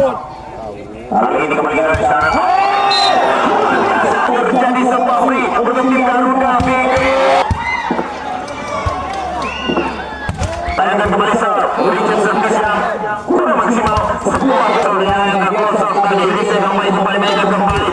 Kali ini kembali dari sana. Terjadi sebuah free untuk tim Garuda. Tayangan kembali serve, Richard servis yang kurang maksimal. Sebuah terlihat yang kosong tadi Richard kembali mainkan kembali.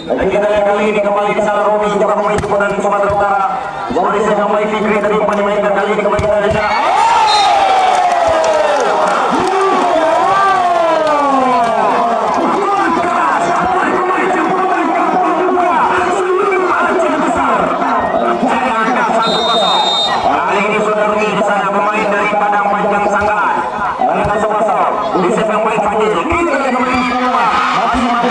Dan kita lihat kali ini kembali ke sana Romi juga pemain Jepang dari Sumatera Utara. Jadi saya kembali Fikri tadi memainkan kali ini kembali ke sana. Kali ini sudah Romi di sana pemain dari Padang Panjang Sanggalan. Kita sama-sama di set yang baik saja. Kita kembali di rumah. Masih mampu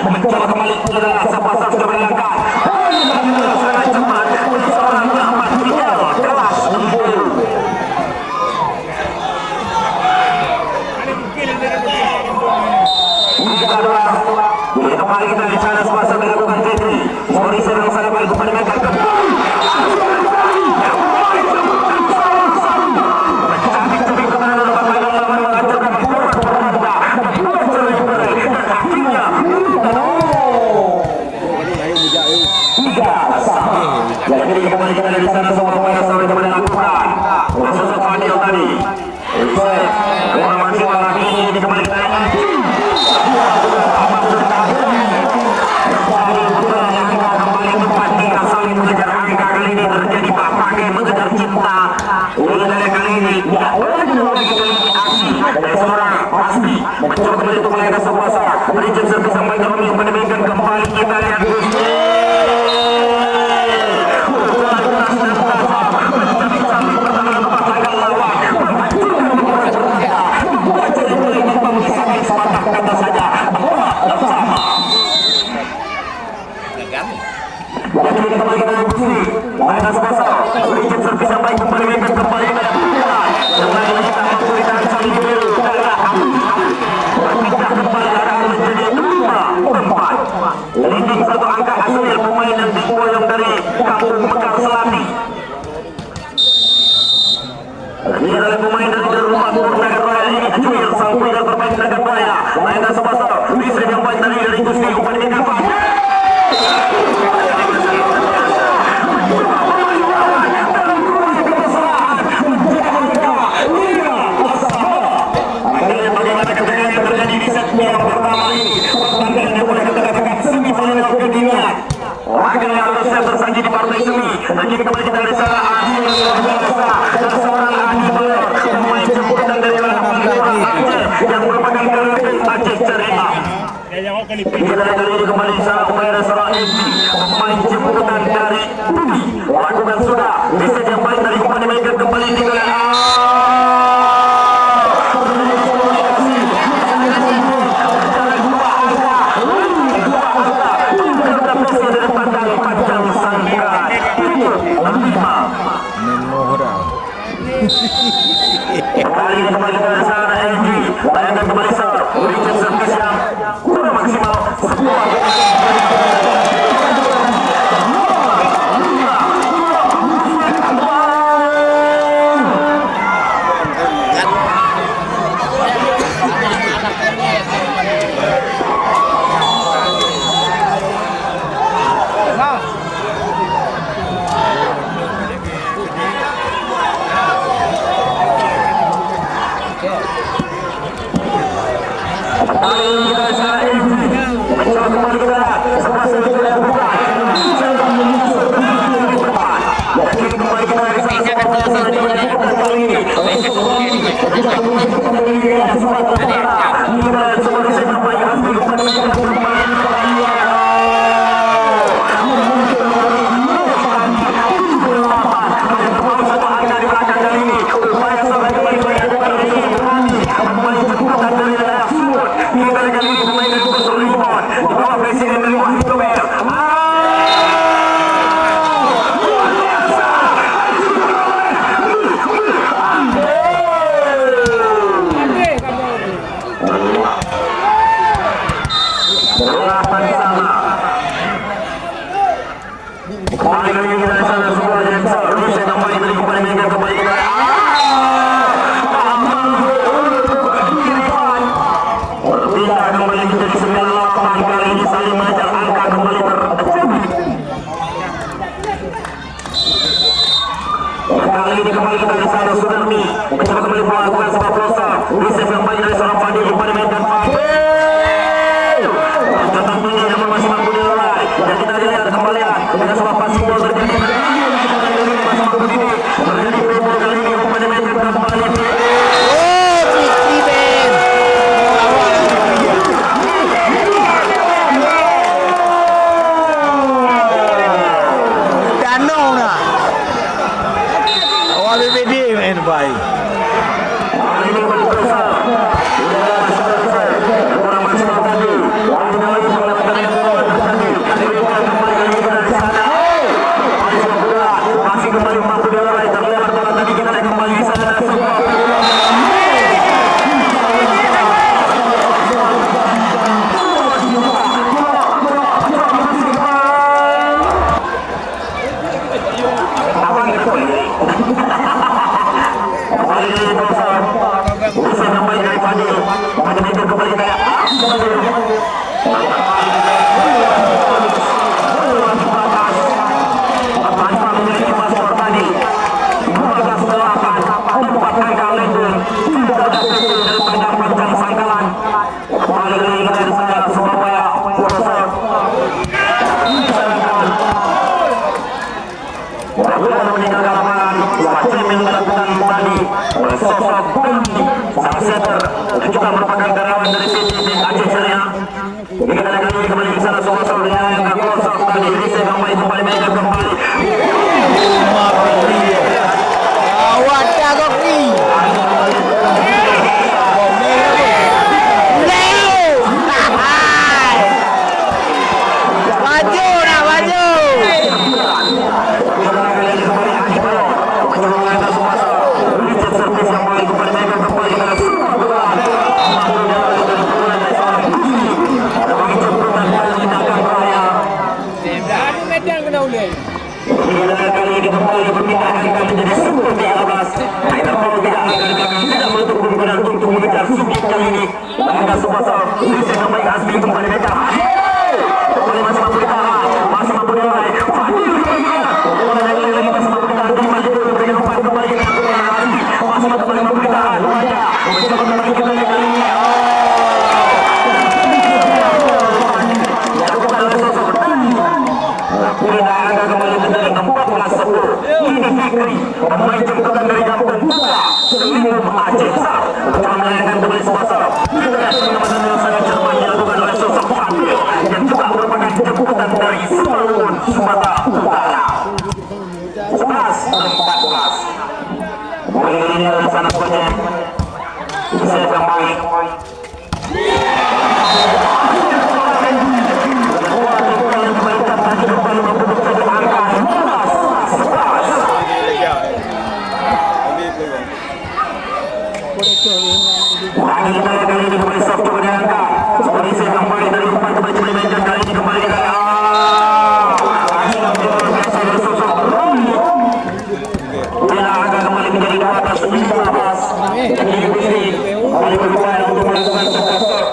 mencoba kembali saudara Sapasa sudah berangkat. Serangan cepat oleh seorang Ahmad Rijal kelas 60. Jadi kembali kita di sana Sapasa melakukan training. Sorry sedang saya balik kepada mereka. Jadi kembali kita dari sana semua pemain sampai kepada lakukan proses Fadil tadi. Orang masih lagi ini kembali kita kembali tempat kita saling mengejar angka kali ini terjadi pakai mengejar cinta. Dari kali ini aksi dari seorang Asmi mencoba kembali untuk melakukan sebuah saat. Richard servis sampai kami menembakkan kembali kita lihat. Leading satu angka hasil pemain yang diboyong dari Kampung Mekar Selati. Ini adalah pemain dari rumah Naga Raya ini Juil sang pilihan bermain Naga Raya. Mainan sebasar bisa yang baik dari Gusti Kupani dengan Pak. Bagaimana kejadian yang terjadi di set pertama ini? Pertandingan yang boleh kita katakan semifinal kedua. Wakil yang harusnya bersaji di partai semi. Dan kini kembali kita dari sana Adi yang biasa. Dan seorang Adi pemain jemputan dari orang Aceh yang merupakan kapten Aceh Cerita. Kita kali ini kembali di sana upaya seorang MC pemain jemputan dari Budi. Lakukan sudah bisa yang baik dari kembali mereka kembali di kali ini kembali ke sana LG layankan kembali sana Richard servis yang kurang maksimal juga merupakan karyawan dari PT Aceh Ceria. Kita kali kembali ke sana sosok yang kosong tadi bisa kembali mereka kembali. Awak jago ni. Maju nak maju. Tidak ada kembali menjadi 14-10. Ini Fikri, pemain jemputan dari kampung Buka, Selimum Aceh. Telah melayangkan kembali sebasar. Tidak pengamatan yang sangat cermat dilakukan oleh sosok Fadil yang juga merupakan jemputan dari Semalun, Sumatera Utara. 11-14. Mulai ini adalah sana saja. Saya kembali. Kali ini kembali soft coba diangkat. Kembali saya kembali dari umpan kembali dimainkan kali ini kembali ke biasa dari sosok Bila agak kembali menjadi 12-15. Jadi Fikri kembali berupaya untuk melakukan sektor.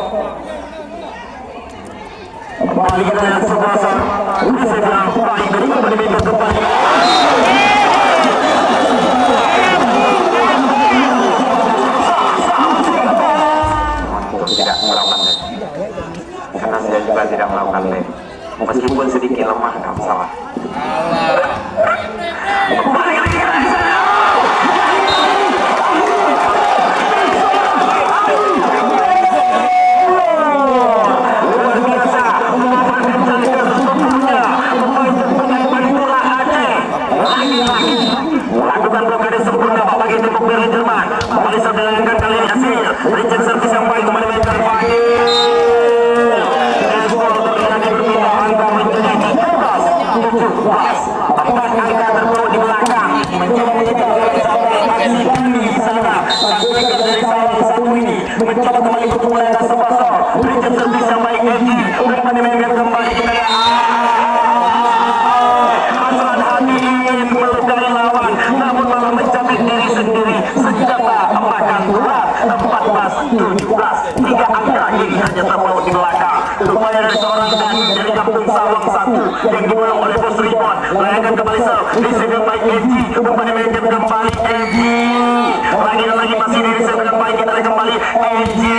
Kembali ke dalam sebasar. Ini saya bilang baik dari kembali dimainkan kembali. Tidak melakukan lem karena saya juga tidak melakukan lem meskipun sedikit lemah nggak masalah. Kembali lagi ke sana. Luar biasa memanfaatkan jangkar sempurna pemain Madura Aceh lagi-lagi melakukan blokade sempurna bagi tim Berlin Jerman. Kembali dilayangkan kali ini hasil Richard servis yang baik kembali mainkan Fadil. Gol terlagi berpindah angka menjadi 13-17. Empat angka terpaut di belakang mencoba mengejar sampai kaki di sana. Sampai dari saya satu ini mencoba kembali untuk melayangkan sebasar Richard servis yang baik Edi kembali mainkan kembali ke dalam Aslan hati ingin melukai lawan namun malah mencabik diri sendiri. Senjata apakan berat 14-17. Tiga angka ini hanya terpaut di belakang. Upaya dari seorang dari kampung Sawang 1 yang diulang oleh Bos Ribon. Layangan kembali serve diserang baik Edi kembali mainkan kembali Edi. Lagi dan lagi masih diserang dengan baik kita kembali Edi.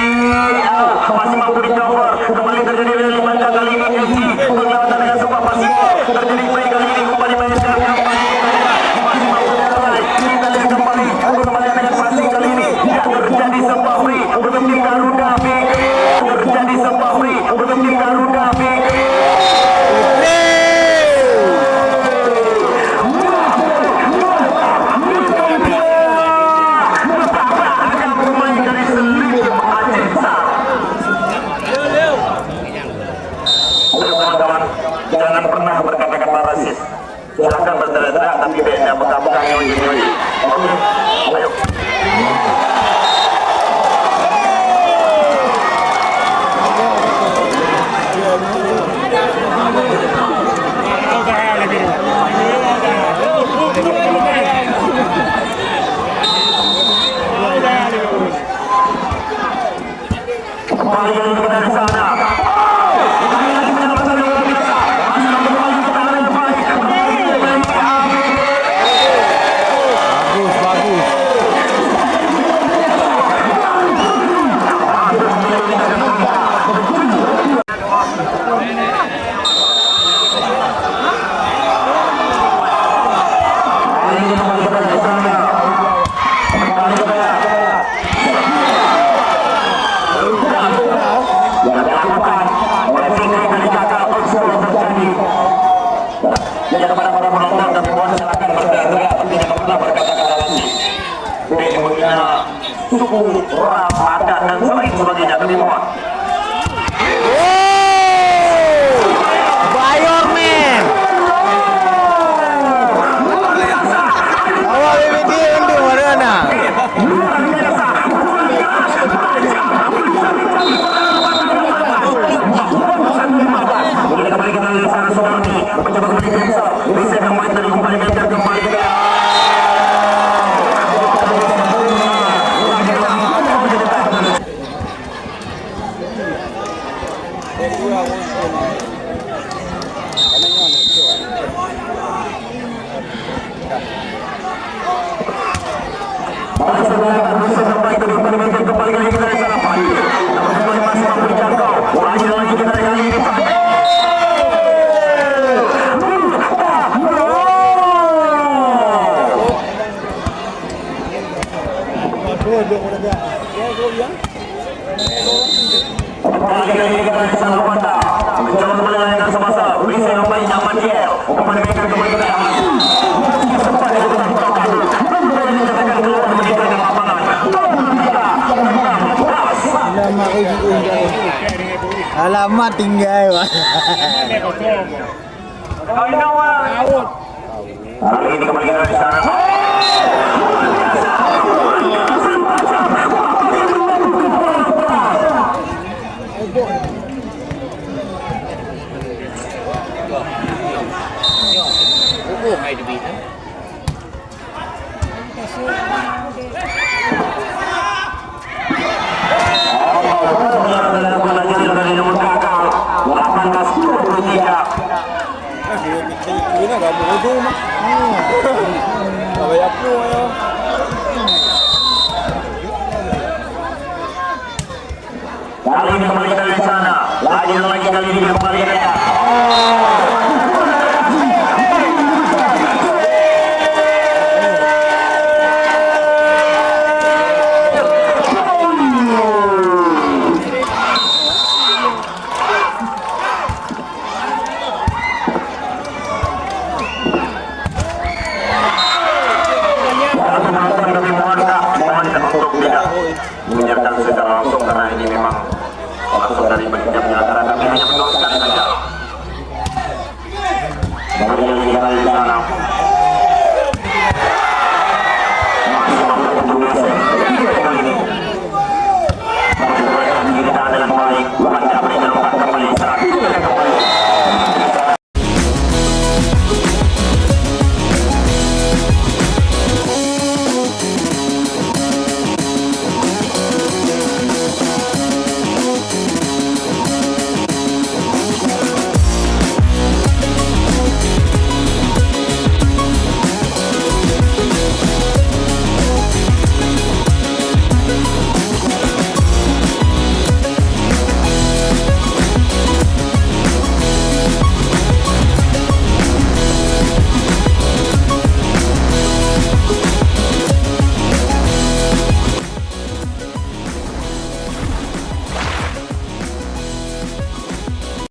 Masih mampu di cover. Kembali terjadi dari Manja kali ini Edi berlewatan dengan sebuah pasti terjadi baik kali ini kembali mainkan kembali. Masih mampu dilakukan. Kita lihat kembali kembali dengan pasti kali ini yang terjadi sebuah free untuk tim Garuda Fikri. Terjadi sebuah free untuk tim Garuda Fikri. Jangan pernah berkata-kata rasis. Silahkan berteriak-teriak tapi tidak buka-buka nyoyi-nyoyi. Oke, ayo. Kembali dari sana. Suku, ras, adat, dan lain sebagainya. Lebih mohon. Bayor men. Awal ini dia untuk mana? Boleh kembali ke dalam sana Sobarni. Mencoba kembali ke bisa. Bisa kembali dari kembali ke kembali ke dalam. Masih mampu dijangkau. Lagi kita kali ini Umpan diberikan kembali ke dalam. Sempat dilakukan bukakan. Kemudian dinyatakan keluar begitu dari lapangan. 16. Alamak alamat tinggal Pak. Kali ini kembali ke sana. Kali ini kembali dari sana. Lagi kali ini kembali ke dalam. Menyiapkan secara langsung karena ini memang langsung dari penyiapnya karena kami hanya meneruskan saja. Kemudian di sana